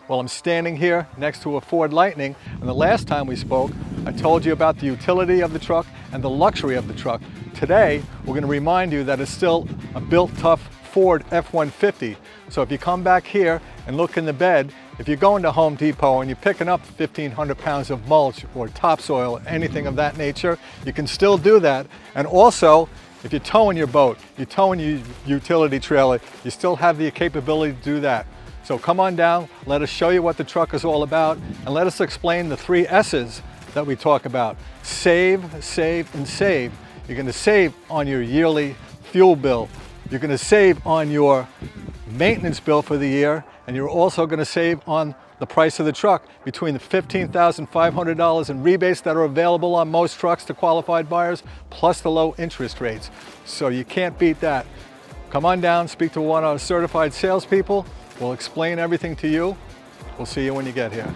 Well, I'm standing here next to a Ford Lightning, and the last time we spoke, I told you about the utility of the truck and the luxury of the truck. Today, we're going to remind you that it's still a built-tough Ford F-150. So if you come back here and look in the bed, if you're going to Home Depot and you're picking up 1,500 pounds of mulch or topsoil, anything of that nature, you can still do that. And also, if you're towing your boat, you're towing your utility trailer, you still have the capability to do that. So come on down, let us show you what the truck is all about, and let us explain the 3 S's that we talk about. Save, save, and save. You're going to save on your yearly fuel bill. You're going to save on your maintenance bill for the year, and you're also going to save on the price of the truck between the $15,500 in rebates that are available on most trucks to qualified buyers, plus the low interest rates. So you can't beat that. Come on down, speak to one of our certified salespeople. We'll explain everything to you. We'll see you when you get here.